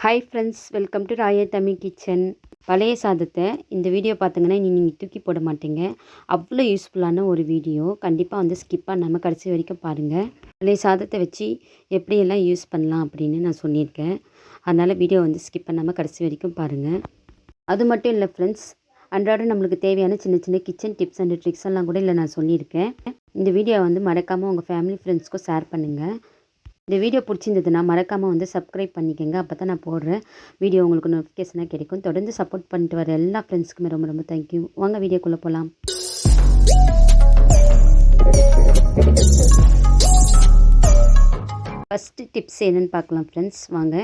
Hi friends, welcome to Raya Tamil kitchen. பழைய சாதத்தை இந்த வீடியோ பார்த்தீங்கன்னா நீங்கள் தூக்கி போட மாட்டீங்க. அவ்வளோ யூஸ்ஃபுல்லான ஒரு வீடியோ. கண்டிப்பாக வந்து ஸ்கிப் பண்ணாமல் கடைசி வரைக்கும் பாருங்கள். பழைய சாதத்தை வச்சு எப்படியெல்லாம் யூஸ் பண்ணலாம் அப்படின்னு நான் சொல்லியிருக்கேன். அதனால் வீடியோ வந்து ஸ்கிப் பண்ணாமல் கடைசி வரைக்கும் பாருங்கள். அது மட்டும் இல்லை ஃப்ரெண்ட்ஸ், அன்றாடம் நம்மளுக்கு தேவையான சின்ன சின்ன கிச்சன் டிப்ஸ் அண்ட் ட்ரிக்ஸ் எல்லாம் கூட இல்லை நான் சொல்லியிருக்கேன். இந்த வீடியோ வந்து மறக்காமல் உங்கள் ஃபேமிலி ஃப்ரெண்ட்ஸ்க்கும் ஷேர் பண்ணுங்கள். இந்த வீடியோ பிடிச்சிருந்ததுன்னா மறக்காமல் வந்து சப்ஸ்கிரைப் பண்ணிக்கோங்க. அப்போ தான் நான் போடுற வீடியோ உங்களுக்கு நோட்டிஃபிகேஷனாக கிடைக்கும். தொடர்ந்து சப்போர்ட் பண்ணிட்டு வர எல்லா ஃப்ரெண்ட்ஸ்க்குமே ரொம்ப ரொம்ப தேங்க்யூ. வாங்க வீடியோக்குள்ளே போகலாம். ஃபஸ்ட்டு டிப்ஸ் என்னென்னு பார்க்கலாம் ஃப்ரெண்ட்ஸ். வாங்க,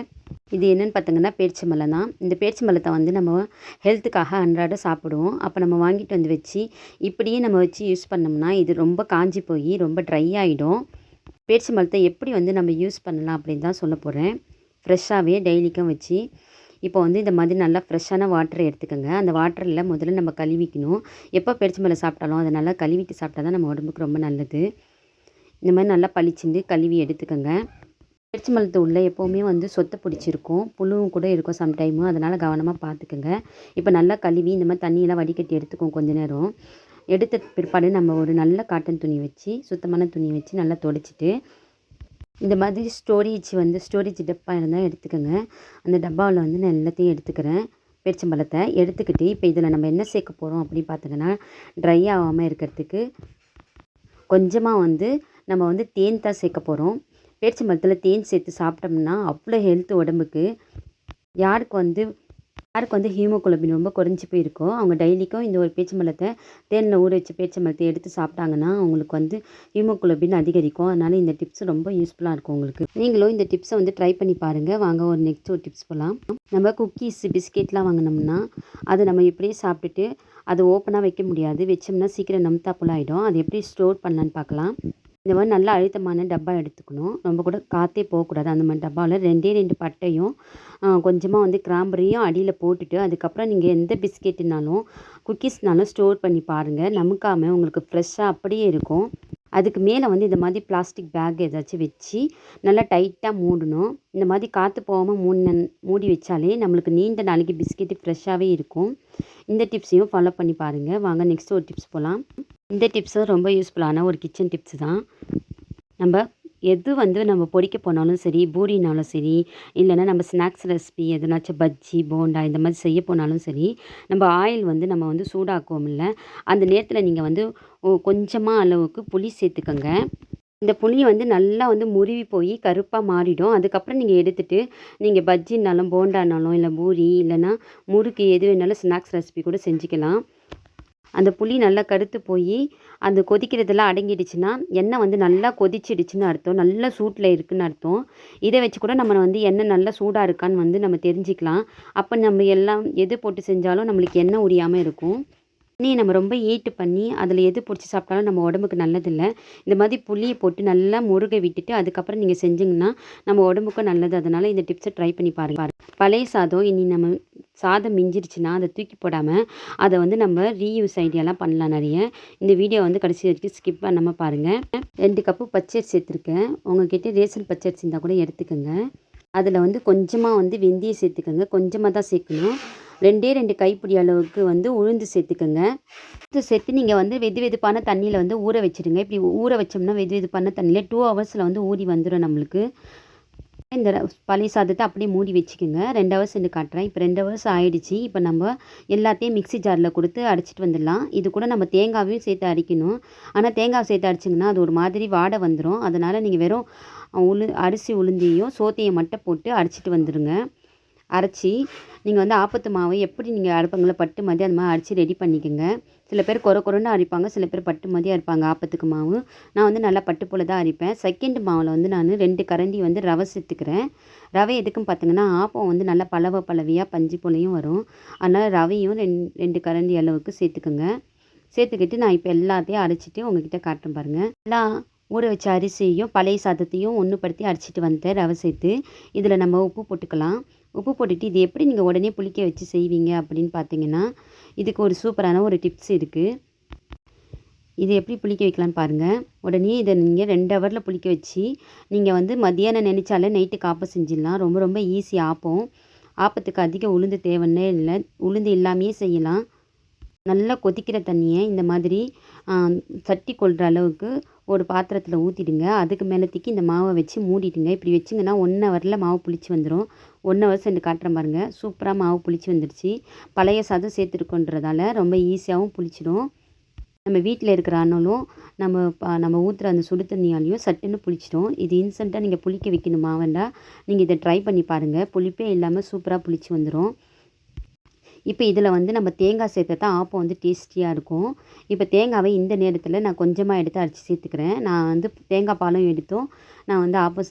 இது என்னென்னு பார்த்தீங்கன்னா பேரிச்சம்பழம் தான். இந்த பேரிச்சம்பழத்தை வந்து நம்ம ஹெல்த்துக்காக அன்றாடம் சாப்பிடுவோம். அப்போ நம்ம வாங்கிட்டு வந்து வச்சு இப்படியே நம்ம வச்சு யூஸ் பண்ணோம்னா இது ரொம்ப காஞ்சி போய் ரொம்ப ட்ரை ஆகிடும். பேரிச்சம்பழத்தை எப்படி வந்து நம்ம யூஸ் பண்ணலாம் அப்படின்னு தான் சொல்ல போகிறேன். ஃப்ரெஷ்ஷாகவே டெய்லிக்கும் வச்சு இப்போ வந்து இந்த மாதிரி நல்லா ஃப்ரெஷ்ஷான வாட்டரை எடுத்துக்கோங்க. அந்த வாட்டரில் முதல்ல நம்ம கழுவிக்கணும். எப்போ பேரிச்சம்பழம் சாப்பிட்டாலும் அதை நல்லா கழுவிட்டு சாப்பிட்டா தான் நம்ம உடம்புக்கு ரொம்ப நல்லது. இந்த மாதிரி நல்லா பளிச்சுண்டு கழுவி எடுத்துக்கோங்க. பேரிச்சம்பழத்து உள்ளே எப்போவுமே வந்து சொத்தை பிடிச்சிருக்கும், புழுவும் கூட இருக்கும் சம்டைமு. அதனால் கவனமாக பார்த்துக்கோங்க. இப்போ நல்லா கழுவி இந்த மாதிரி தண்ணியெல்லாம் வடிகட்டி எடுத்துக்கும் கொஞ்ச நேரம். எடுத்த பிற்பாடு நம்ம ஒரு நல்ல காட்டன் துணி வச்சு, சுத்தமான துணி வச்சு நல்லா துடைச்சிட்டு, இந்த மாதிரி ஸ்டோரேஜ் டப்பா இருந்தால் எடுத்துக்கோங்க. அந்த டப்பாவில் வந்து நான் எல்லாத்தையும் எடுத்துக்கிறேன். பேரிச்சம்பழத்தை எடுத்துக்கிட்டு இப்போ இதில் நம்ம என்ன சேர்க்க போகிறோம் அப்படின்னு பார்த்தீங்கன்னா, ட்ரை ஆகாமல் இருக்கிறதுக்கு கொஞ்சமாக வந்து நம்ம வந்து தேன் தான் சேர்க்க போகிறோம். பேரிச்சம்பழத்தில் தேன் சேர்த்து சாப்பிட்டோம்னா அவ்வளோ ஹெல்த் உடம்புக்கு. யாருக்கு வந்து ஹீமோகுளோபின் ரொம்ப குறைஞ்சி போயிருக்கோ அவங்க டெய்லிக்கும் இந்த ஒரு பேரிச்சம்பழத்தை தேனில் ஊற வச்சு பேரிச்சம்பழத்தை எடுத்து சாப்பிட்டாங்கன்னா அவங்களுக்கு வந்து ஹீமோகுளோபின் அதிகரிக்கும். அதனால் இந்த டிப்ஸ் ரொம்ப யூஸ்ஃபுல்லாக இருக்கும் உங்களுக்கு. நீங்களும் இந்த டிப்ஸை வந்து ட்ரை பண்ணி பாருங்கள். வாங்க நெக்ஸ்ட் ஒரு டிப்ஸ் போகலாம். நம்ம குக்கீஸ் பிஸ்கெட்லாம் வாங்கினோம்னா அதை நம்ம இப்படியே சாப்பிட்டுட்டு அதை ஓப்பனாக வைக்க முடியாது. வச்சோம்னா சீக்கிரம் நம்தாப்புல ஆகிடும். அதை எப்படி ஸ்டோர் பண்ணலான்னு பார்க்கலாம். இந்த மாதிரி நல்ல அழுத்தமான டப்பா எடுத்துக்கணும். ரொம்ப கூட காற்றே போகக்கூடாது. அந்த மாதிரி டப்பாவில் 2 பட்டையும் கொஞ்சமாக வந்து கிராம்பரையும் அடியில் போட்டுட்டு, அதுக்கப்புறம் நீங்கள் எந்த பிஸ்கெட்டுனாலும் குக்கீஸ்னாலும் ஸ்டோர் பண்ணி பாருங்கள். நமுக்காமல் உங்களுக்கு ஃப்ரெஷ்ஷாக அப்படியே இருக்கும். அதுக்கு மேலே வந்து இந்த மாதிரி பிளாஸ்டிக் பேக் ஏதாச்சும் வச்சு நல்லா டைட்டாக மூடணும். இந்த மாதிரி காற்று போகாமல் மூடி வச்சாலே நம்மளுக்கு நீண்ட நாளைக்கு பிஸ்கெட்டு ஃப்ரெஷ்ஷாகவே இருக்கும். இந்த டிப்ஸையும் ஃபாலோ பண்ணி பாருங்கள். வாங்க நெக்ஸ்ட் ஒரு டிப்ஸ் போகலாம். இந்த டிப்ஸும் ரொம்ப யூஸ்ஃபுல்லான ஒரு கிச்சன் டிப்ஸ் தான். நம்ம பொரிக்க போனாலும் சரி, பூரினாலும் சரி, இல்லைன்னா நம்ம ஸ்நாக்ஸ் ரெசிபி எதனாச்சும் பஜ்ஜி, போண்டா இந்த மாதிரி செய்ய போனாலும் சரி, நம்ம ஆயில் வந்து நம்ம வந்து சூடாக்குவோம்ல, அந்த நேரத்தில் நீங்கள் வந்து கொஞ்சமாக அளவுக்கு புளி சேர்த்துக்கோங்க. இந்த புளியை வந்து நல்லா வந்து முருவி போய் கருப்பாக மாறிடும். அதுக்கப்புறம் நீங்கள் எடுத்துகிட்டு நீங்கள் பஜ்ஜினாலும் போண்டானாலும் இல்லை பூரி இல்லைன்னா முறுக்கு எது வேணாலும் ஸ்நாக்ஸ் ரெசிபி கூட செஞ்சுக்கலாம். அந்த புளி நல்லா கருத்து போய் அந்த கொதிக்கிறதெல்லாம் அடங்கிடுச்சுன்னா எண்ணெய் வந்து நல்லா கொதிச்சிடுச்சுன்னு அர்த்தம். நல்லா சூட்டில் இருக்குதுன்னு அர்த்தம். இதை வச்சு கூட நம்ம வந்து எண்ணெய் நல்லா சூடாக இருக்கான்னு வந்து நம்ம தெரிஞ்சுக்கலாம். அப்போ நம்ம எல்லாம் எது போட்டு செஞ்சாலும் நம்மளுக்கு எண்ணெய் உரியாமல் இருக்கும். நம்ம ரொம்ப ஹீட்டு பண்ணி அதில் எது பிடிச்சி சாப்பிட்டாலும் நம்ம உடம்புக்கு நல்லதில்லை. இந்த மாதிரி புளியை போட்டு நல்லா முருக விட்டுட்டு அதுக்கப்புறம் நீங்கள் செஞ்சிங்கன்னா நம்ம உடம்புக்கும் நல்லது. அதனால் இந்த டிப்ஸை ட்ரை பண்ணி பாருங்கள். பழைய சாதம் இனி நம்ம சாதம் மிஞ்சிருச்சுன்னா அதை தூக்கி போடாமல் அதை வந்து நம்ம ரீயூஸ் ஐடியாலாம் பண்ணலாம் நிறைய. இந்த வீடியோ வந்து கடைசி வரைக்கும் ஸ்கிப் பண்ணாமல் பாருங்கள். 2 கப்பு பச்சரிசி சேர்த்துருக்கேன். உங்கள்கிட்ட ரேஷன் பச்சரிசி இருந்தால் கூட எடுத்துக்கோங்க. அதில் வந்து கொஞ்சமாக வந்து வெந்தயம் சேர்த்துக்கோங்க. கொஞ்சமாக தான் சேர்க்கணும். 2 கைப்பிடி அளவுக்கு வந்து உளுந்து சேர்த்துக்கோங்க. உளுந்து சேர்த்து நீங்கள் வந்து வெதுப்பான தண்ணியில் வந்து ஊற வச்சுடுங்க. இப்படி ஊற வச்சோம்னா வெதுப்பான தண்ணியில் 2 ஹவர்ஸில் வந்து ஊறி வந்துடும் நம்மளுக்கு. இந்த பழைய சாதத்தை அப்படியே மூடி வச்சுக்கோங்க. 2 ஹவர்ஸ் காட்டுறேன். இப்போ 2 ஹவர்ஸ் ஆகிடுச்சு. இப்போ நம்ம எல்லாத்தையும் மிக்ஸி ஜாரில் கொடுத்து அடிச்சிட்டு வந்துடலாம். இது கூட நம்ம தேங்காவையும் சேர்த்து அடிக்கணும். ஆனால் தேங்காய் சேர்த்து அடிச்சிங்கன்னா அது ஒரு மாதிரி வாடை வந்துடும். அதனால் நீங்கள் வெறும் அரிசி உளுந்தையும் சோத்தையும் மட்டும் போட்டு அடிச்சிட்டு வந்துடுங்க. அரைச்சி நீங்கள் வந்து ஆப்பத்து மாவு எப்படி நீங்கள் அரைப்பாங்களோ பட்டு மாதிரி அந்த மாதிரி அரைச்சி ரெடி பண்ணிக்கோங்க. சில பேர் கொரன்னு அரைப்பாங்க, சில பேர் பட்டு மாதிரி அரைப்பாங்க ஆப்பத்துக்கு மாவு. நான் வந்து நல்லா பட்டு போல் தான் அரைப்பேன். செகண்ட் மாவில் வந்து நான் 2 கரண்டி வந்து ரவை சேர்த்துக்கிறேன். ரவை எதுக்குன்னு பார்த்தீங்கன்னா ஆப்பம் வந்து நல்லா பலவையாக பஞ்சு போலையும் வரும். அதனால் ரவையும் 2 கரண்டி அளவுக்கு சேர்த்துக்கோங்க. சேர்த்துக்கிட்டு நான் இப்போ எல்லாத்தையும் அரைச்சிட்டு உங்கள்கிட்ட காட்டுறேன் பாருங்கள். எல்லாம் ஊற வச்ச அரிசியையும் பழைய சாதத்தையும் ஒன்றுபடுத்தி அரைச்சிட்டு வந்துட்டேன் ரவை சேர்த்து. இதில் நம்ம உப்பு போட்டுக்கலாம். உப்பு போட்டுட்டு இது எப்படி நீங்கள் உடனே புளிக்க வச்சு செய்வீங்க அப்படின்னு பார்த்தீங்கன்னா இதுக்கு ஒரு சூப்பரான ஒரு டிப்ஸ் இருக்குது. இது எப்படி புளிக்க வைக்கலான்னு பாருங்கள். உடனே இதை நீங்கள் 2 ஹவரில் புளிக்க வச்சு நீங்கள் வந்து மத்தியானம் நினச்சாலே நைட்டுக்கு ஆப்பம் செஞ்சிடலாம். ரொம்ப ரொம்ப ஈஸி ஆப்பம். ஆப்பத்துக்கு அதிக உளுந்து தேவைன்னே இல்லை. உளுந்து இல்லாமயே செய்யலாம். நல்லா கொதிக்கிற தண்ணியை இந்த மாதிரி சட்டி கொள்கிற அளவுக்கு ஒரு பாத்திரத்தில் ஊற்றிடுங்க. அதுக்கு மேலத்துக்கு இந்த மாவை வச்சு மூடிடுங்க. இப்படி வச்சிங்கன்னா 1 ஹவரில் மாவு புளிச்சு வந்துடும். 1 ஹவர் சென்று காட்டுறேன் பாருங்கள். சூப்பராக மாவு புளிச்சு வந்துடுச்சு. பழைய சாதம் சேர்த்துருக்கோன்றதால ரொம்ப ஈஸியாகவும் புளிச்சிடும். நம்ம வீட்டில் இருக்கிற அனலும் நம்ம ஊற்றுற அந்த சுடு தண்ணியாலையும் சட்டுன்னு புளிச்சிடும். இது இன்ஸ்டண்ட்டாக நீங்கள் புளிக்க வைக்கணும் மாவண்டா நீங்கள் இதை ட்ரை பண்ணி பாருங்கள். புளிப்பே இல்லாமல் சூப்பராக புளிச்சு வந்துடும். இப்போ இதில் வந்து நம்ம தேங்காய் சேர்த்தா தான் ஆப்பம் வந்து டேஸ்டியாக இருக்கும். இப்போ தேங்காவை இந்த நேரத்தில் நான் கொஞ்சமாக எடுத்து அரைச்சி சேர்த்துக்கிறேன். நான் வந்து தேங்காய் பாலும் எடுத்தும் நான் வந்து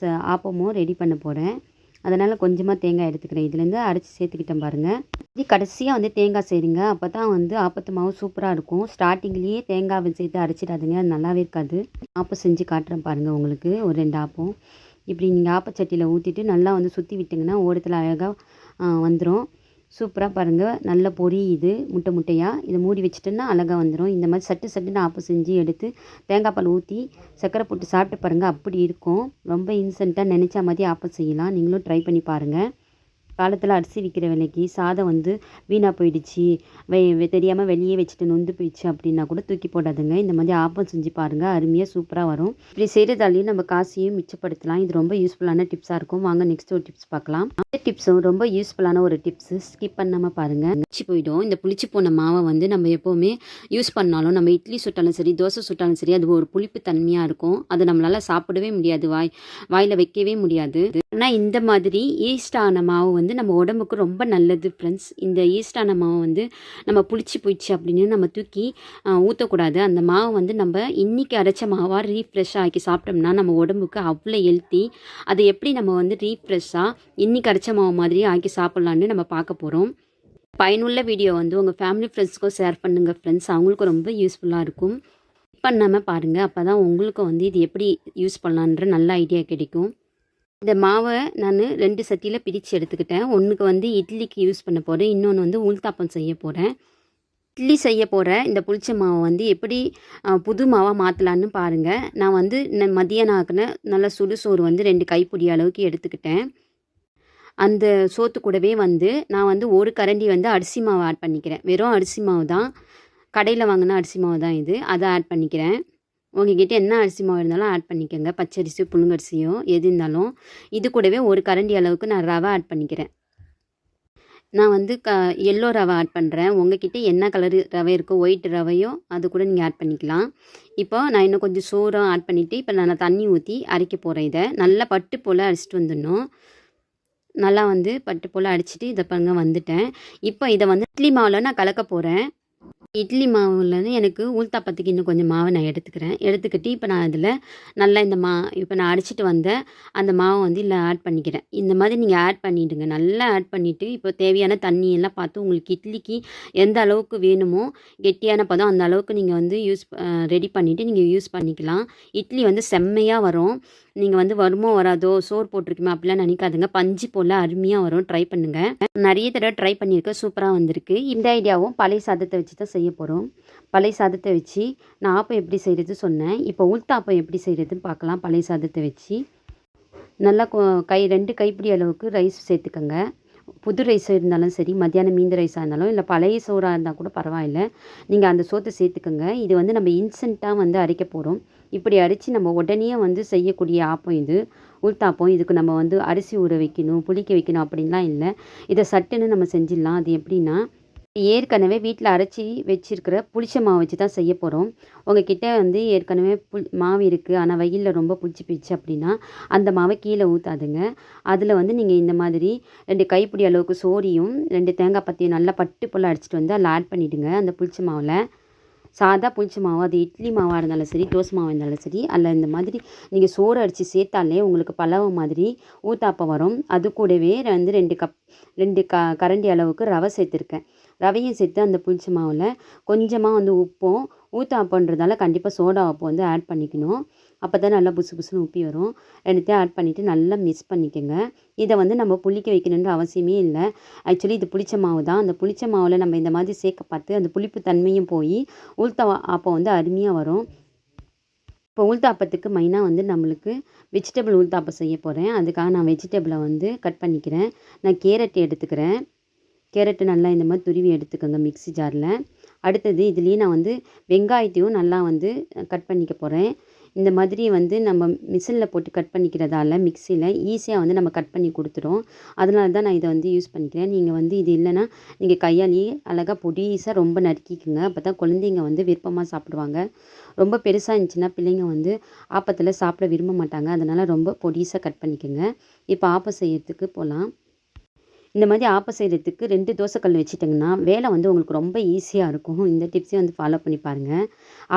ஆப்பமும் ரெடி பண்ண போகிறேன். அதனால் கொஞ்சமாக தேங்காய் எடுத்துக்கிறேன். இதுலேருந்து அரைச்சி சேர்த்துக்கிட்டேன் பாருங்கள். இது கடைசியாக வந்து தேங்காய் செய்யுங்க. அப்போ தான் வந்து ஆப்பத்து மாவு சூப்பராக இருக்கும். ஸ்டார்டிங்லேயே தேங்காவை சேர்த்து அரைச்சிடாதுங்க, அது நல்லாவே இருக்காது. ஆப்பம் செஞ்சு காட்டுறேன் பாருங்கள் உங்களுக்கு. ஒரு 2 ஆப்பம் இப்படி நீங்கள் ஆப்பச்சட்டியில் ஊற்றிட்டு நல்லா வந்து சுற்றி விட்டிங்கன்னா ஓரத்தில் அழகாக வந்துடும். சூப்பராக பாருங்கள், நல்லா பொரியுது முட்டையாக. இதை மூடி வச்சுட்டோன்னா அழகாக வந்துடும். இந்த மாதிரி சட்டுன்னு ஆப்பம் செஞ்சு எடுத்து தேங்காய் பால் ஊற்றி சர்க்கரை போட்டு சாப்பிட்டு பாருங்கள். அப்படி இருக்கும். ரொம்ப இன்ஸ்டண்ட்டாக நினச்சா மாதிரி ஆப்பம் செய்யலாம். நீங்களும் ட்ரை பண்ணி பாருங்கள். காலத்தில் அரிசி விற்கிற விலைக்கு சாதம் வந்து வீணாக போயிடுச்சு, தெரியாமல் வெளியே வச்சுட்டு நொந்து போயிடுச்சு அப்படின்னா கூட தூக்கி போடாதுங்க. இந்த மாதிரி ஆப்பம் செஞ்சு பாருங்கள், அருமையாக சூப்பராக வரும். இப்படி செய்கிறதாலையும் நம்ம காசையும் மிச்சப்படுத்தலாம். இது ரொம்ப யூஸ்ஃபுல்லான டிப்ஸாக இருக்கும். வாங்க நெக்ஸ்ட் ஒரு டிப்ஸ் பார்க்கலாம். இந்த டிப்ஸும் ரொம்ப யூஸ்ஃபுல்லான ஒரு டிப்ஸு, ஸ்கிப் பண்ணாமல் பாருங்கள். புளிச்சு போயிடும். இந்த புளிச்சு போன மாவை வந்து நம்ம எப்போவுமே யூஸ் பண்ணாலும், நம்ம இட்லி சுட்டாலும் சரி, தோசை சுட்டாலும் சரி, அது ஒரு புளிப்பு தன்மையாக இருக்கும். அதை நம்மளால் சாப்பிடவே முடியாது, வாயில் வைக்கவே முடியாது. ஆனால் இந்த மாதிரி ஈஸ்டான மாவு வந்து நம்ம உடம்புக்கு ரொம்ப நல்லது ஃப்ரெண்ட்ஸ். இந்த ஈஸ்டான மாவு வந்து நம்ம புளிச்சு போயிடுச்சு அப்படின்னு நம்ம தூக்கி ஊற்றக்கூடாது. அந்த மாவை வந்து நம்ம இன்றைக்கி அரைச்ச மாவாக ரீஃப்ரெஷ்ஷாக ஆக்கி சாப்பிட்டோம்னா நம்ம உடம்புக்கு அவ்வளோ ஹெல்த்தி. அதை எப்படி நம்ம வந்து ரீஃப்ரெஷ்ஷாக இன்றைக்கி அரைச்ச மாவு மாதிரியே ஆக்கி சாப்பிட்லான்னு நம்ம பார்க்க போகிறோம். பயனுள்ள வீடியோ வந்து உங்கள் ஃபேமிலி ஃப்ரெண்ட்ஸ்க்கும் ஷேர் பண்ணுங்கள் ஃப்ரெண்ட்ஸ். அவங்களுக்கும் ரொம்ப யூஸ்ஃபுல்லாக இருக்கும். பண்ணாமல் பாருங்கள். அப்போ தான் உங்களுக்கும் வந்து இது எப்படி யூஸ் பண்ணலான்ற நல்ல ஐடியா கிடைக்கும். இந்த மாவை நான் 2 சட்டியில் பிரித்து எடுத்துக்கிட்டேன். ஒன்றுக்கு வந்து இட்லிக்கு யூஸ் பண்ண போகிறேன், இன்னொன்று வந்து உளுத்தாப்பம் செய்ய போகிறேன். இட்லி செய்ய போகிற இந்த புளிச்ச மாவை வந்து எப்படி புது மாவாக மாற்றலான்னு பாருங்கள். நான் வந்து மதியானம் ஆக்கின நல்ல சுடுசோறு வந்து 2 கைப்பிடி அளவுக்கு எடுத்துக்கிட்டேன். அந்த சோத்து கூடவே வந்து நான் வந்து 1 கரண்டி வந்து அரிசி மாவு ஆட் பண்ணிக்கிறேன். வெறும் அரிசி மாவு தான், கடையில் வாங்கின அரிசி மாவு தான் இது. அதை ஆட் பண்ணிக்கிறேன். உங்ககிட்ட என்ன அரிசி மாவு இருந்தாலும் ஆட் பண்ணிக்கோங்க. பச்சரிசி புழுங்கரிசியோ எது இருந்தாலும். இது கூடவே 1 கரண்டி அளவுக்கு நான் ரவை ஆட் பண்ணிக்கிறேன். நான் வந்து எல்லோ ரவை ஆட் பண்ணுறேன். உங்ககிட்ட என்ன கலரு ரவை இருக்கோ, ஒயிட் ரவையோ அது கூட நீங்கள் ஆட் பண்ணிக்கலாம். இப்போ நான் இன்னும் கொஞ்சம் சோறும் ஆட் பண்ணிவிட்டு இப்போ நான் தண்ணி ஊற்றி அரைக்க போகிறேன். இதை நல்லா பட்டு போல் அரைச்சிட்டு வந்துடணும். நல்லா வந்து பட்டு போல் அடிச்சிட்டு இதை பாருங்க வந்துட்டேன். இப்போ இதை வந்து இட்லி மாவில் நான் கலக்க போகிறேன். இட்லி மாவுலேருந்து எனக்கு ஊத்தாப்பத்துக்கு இன்னும் கொஞ்சம் மாவை நான் எடுத்துக்கிட்டு இப்போ நான் அதில் நல்லா இப்போ நான் அடிச்சிட்டு வந்த அந்த மாவை வந்து இல்லை ஆட் பண்ணிக்கிறேன். இந்த மாதிரி நீங்கள் ஆட் பண்ணிவிடுங்க. நல்லா ஆட் பண்ணிவிட்டு இப்போ தேவையான தண்ணியெல்லாம் பார்த்து உங்களுக்கு இட்லிக்கு எந்த அளவுக்கு வேணுமோ கெட்டியான பதம் அந்த அளவுக்கு நீங்கள் வந்து ரெடி பண்ணிவிட்டு நீங்கள் யூஸ் பண்ணிக்கலாம். இட்லி வந்து செம்மையாக வரும். நீங்கள் வந்து வருமோ வராதோ, சோறு போட்டிருக்குமே அப்படிலாம் நினைக்காதுங்க. பஞ்சு போல் அருமையாக வரும். ட்ரை பண்ணுங்கள். நிறைய தடவை ட்ரை பண்ணியிருக்கேன், சூப்பராக வந்திருக்கு. இந்த ஐடியாவும் பழைய சாதத்தை வச்சு தான் செய்ய போகிறோம். பழைய சாதத்தை வச்சு நான் ஆப்பம் எப்படி செய்கிறது சொன்னேன். இப்போ உளுத்தாப்பம் எப்படி செய்கிறதுன்னு பார்க்கலாம். பழைய சாதத்தை வச்சு நல்லா 2 கைப்பிடி அளவுக்கு ரைஸ் சேர்த்துக்கோங்க. புது ரைஸ் இருந்தாலும் சரி, மத்தியானம் மீந்த ரைஸாக இருந்தாலும், இல்லை பழைய சோறாக இருந்தால் கூட பரவாயில்லை, நீங்கள் அந்த சோத்தை சேர்த்துக்கோங்க. இது வந்து நம்ம இன்ஸ்டண்ட்டாக வந்து அரைக்க போகிறோம். இப்படி அரைச்சி நம்ம உடனே வந்து செய்யக்கூடிய ஆப்பம் இது, உளுத்தாப்பம். இதுக்கு நம்ம வந்து அரிசி ஊற வைக்கணும், புளிக்க வைக்கணும் அப்படின்லாம் இல்லை. இதை சட்டுன்னு நம்ம செஞ்சிடலாம். அது எப்படின்னா, ஏற்கனவே வீட்டில் அரைச்சி வச்சுருக்கிற புளிச்ச மாவு வச்சு தான் செய்ய போகிறோம். உங்ககிட்ட வந்து ஏற்கனவே மாவு இருக்குது, ஆனால் வெயிலில் ரொம்ப புளிச்சு போயிடுச்சு அப்படின்னா அந்த மாவை கீழே ஊற்றாதுங்க. அதில் வந்து நீங்கள் இந்த மாதிரி 2 கைப்பிடி அளவுக்கு சோறியும் 2 தேங்காய் பத்தையும் நல்லா பட்டு போல் அடிச்சிட்டு வந்து அதில் ஆட் பண்ணிவிடுங்க. அந்த புளிச்ச மாவில் சாதா புளிச்ச மாவு, அது இட்லி மாவாக இருந்தாலும் சரி, தோசை மாவாக இருந்தாலும் சரி, அதில் இந்த மாதிரி நீங்கள் சோறு அடித்து சேர்த்தாலே உங்களுக்கு பலவை மாதிரி ஊத்தாப்பம் வரும். அது கூடவே வந்து 2 கரண்டி அளவுக்கு ரவை சேர்த்துருக்கேன். ரவையும் சேர்த்து அந்த புளிச்ச மாவில் கொஞ்சமாக வந்து உப்பும், ஊத்தாப்பன்றதால கண்டிப்பாக சோடா உப்பு வந்து ஆட் பண்ணிக்கணும். அப்போ தான் நல்லா புசு புசுன்னு உப்பி வரும். 2த்தையும் ஆட் பண்ணிவிட்டு நல்லா மிக்ஸ் பண்ணிக்கோங்க. இதை வந்து நம்ம புளிக்க வைக்கணுன்ற அவசியமே இல்லை. ஆக்சுவலி இது புளிச்ச மாவு தான். அந்த புளிச்ச மாவில் நம்ம இந்த மாதிரி சேர்க்க பார்த்து அந்த புளிப்பு தன்மையும் போய் ஆப்பம் வந்து அருமையாக வரும். இப்போ உளுத்தாப்பத்துக்கு மெயினாக வந்து நம்மளுக்கு வெஜிடபிள் உளுத்தாப்பம் செய்ய போகிறேன். அதுக்காக நான் வெஜிடபிளை வந்து கட் பண்ணிக்கிறேன். நான் கேரட் எடுத்துக்கிறேன். கேரட்டு நல்லா இந்த மாதிரி துருவி எடுத்துக்கோங்க மிக்ஸி ஜாரில். அடுத்தது இதுலேயே நான் வந்து வெங்காயத்தையும் நல்லா வந்து கட் பண்ணிக்க போகிறேன். இந்த மாதிரி வந்து நம்ம மிஷினில் போட்டு கட் பண்ணிக்கிறதால மிக்ஸியில் ஈஸியாக வந்து நம்ம கட் பண்ணி கொடுத்துரும். அதனால தான் நான் இதை வந்து யூஸ் பண்ணிக்கிறேன். நீங்கள் வந்து இது இல்லைன்னா நீங்கள் கையாலேயே அழகாக பொடிசாக ரொம்ப நறுக்கிக்குங்க. அப்போ தான் குழந்தைங்க வந்து விருப்பமாக சாப்பிடுவாங்க. ரொம்ப பெருசாக இருந்துச்சுன்னா பிள்ளைங்க வந்து ஆப்பத்தில் சாப்பிட விரும்ப மாட்டாங்க. அதனால் ரொம்ப பொடிசாக கட் பண்ணிக்கோங்க. இப்போ ஆப்பம் செய்யறதுக்கு போகலாம். இந்த மாதிரி ஆப்பம் செய்கிறதுக்கு 2 தோசைக்கல் வச்சுட்டிங்கன்னா வேலை வந்து உங்களுக்கு ரொம்ப ஈஸியாக இருக்கும். இந்த டிப்ஸையும் வந்து ஃபாலோ பண்ணி பாருங்கள்.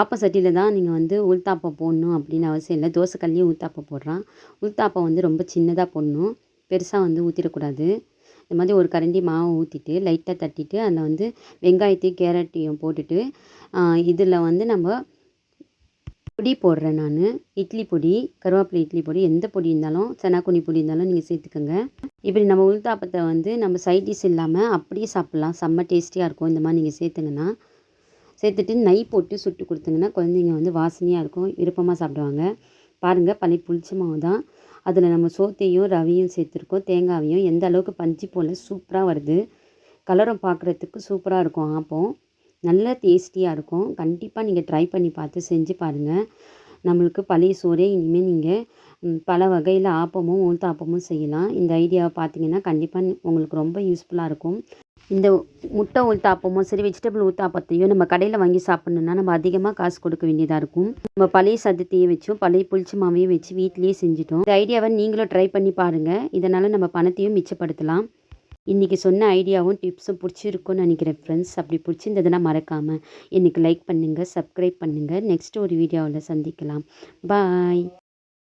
ஆப்ப சட்டியில் தான் நீங்கள் வந்து உளுத்தாப்பம் போடணும் அப்படின்னு அவசியம் இல்லை. தோசைக்கல்லையும் உளுத்தாப்பம் போடலாம். உளுத்தாப்பம் வந்து ரொம்ப சின்னதாக போடணும். பெருசாக வந்து ஊற்றிடக்கூடாது. இந்த மாதிரி ஒரு கரண்டி மாவு ஊற்றிட்டு லைட்டாக தட்டிட்டு அதில் வந்து வெங்காயத்தையும் கேரட்டையும் போட்டுட்டு இதில் வந்து நம்ம பொடி போடுறேன் நான். இட்லி பொடி, கருவேப்பிலை இட்லி பொடி, எந்த பொடி இருந்தாலும் சன்னாக்குனி பொடி இருந்தாலும் நீங்கள் சேர்த்துக்கோங்க. இப்படி நம்ம உளுத்தாப்பத்தை வந்து நம்ம சைட் டிஷ் இல்லாமல் அப்படியே சாப்பிட்லாம். செம்ம டேஸ்டியாக இருக்கும். இந்த மாதிரி நீங்கள் சேர்த்துங்கன்னா சேர்த்துட்டு நெய் போட்டு சுட்டு கொடுத்தீங்கன்னா குழந்தைங்க வந்து வாசனையாக இருக்கும், விருப்பமாக சாப்பிடுவாங்க. பாருங்கள், பழைய புளிச்ச மாவு தான். அதில் நம்ம சோத்தையும் ரவையும் சேர்த்துருக்கோம், தேங்காவையும். எந்த அளவுக்கு பஞ்சு போல் சூப்பராக வருது. கலரும் பார்க்குறதுக்கு சூப்பராக இருக்கும் ஆப்பம். நல்ல டேஸ்டியாக இருக்கும். கண்டிப்பாக நீங்கள் ட்ரை பண்ணி பார்த்து செஞ்சு பாருங்கள். நம்மளுக்கு பழைய சோறே இனிமேல் நீங்கள் பல வகையில் ஆப்பமும் உளுத்தாப்பமும் செய்யலாம். இந்த ஐடியாவை பார்த்தீங்கன்னா கண்டிப்பாக உங்களுக்கு ரொம்ப யூஸ்ஃபுல்லாக இருக்கும். இந்த முட்டை உளுத்தாப்பமும் சரி, வெஜிடபிள் உளுத்தாப்பத்தையும் நம்ம கடையில் வாங்கி சாப்பிட்ணுன்னா நம்ம அதிகமாக காசு கொடுக்க வேண்டியதாக இருக்கும். நம்ம பழைய சதத்தையே வச்சும் பழைய புளிச்ச மாவையும் வச்சு வீட்டிலேயே செஞ்சுட்டோம். இந்த ஐடியாவை நீங்களும் ட்ரை பண்ணி பாருங்கள். இதனால் நம்ம பணத்தையும் மிச்சப்படுத்தலாம். இன்றைக்கி சொன்ன ஐடியாவும் டிப்ஸும் பிடிச்சிருக்குன்னு நினைக்கிறேன் ஃப்ரெண்ட்ஸ். அப்படி பிடிச்சிருந்ததுன்னா மறக்காமல் எனக்கு லைக் பண்ணுங்கள், சப்ஸ்கிரைப் பண்ணுங்கள். நெக்ஸ்ட் ஒரு வீடியோவில் சந்திக்கலாம். பாய்.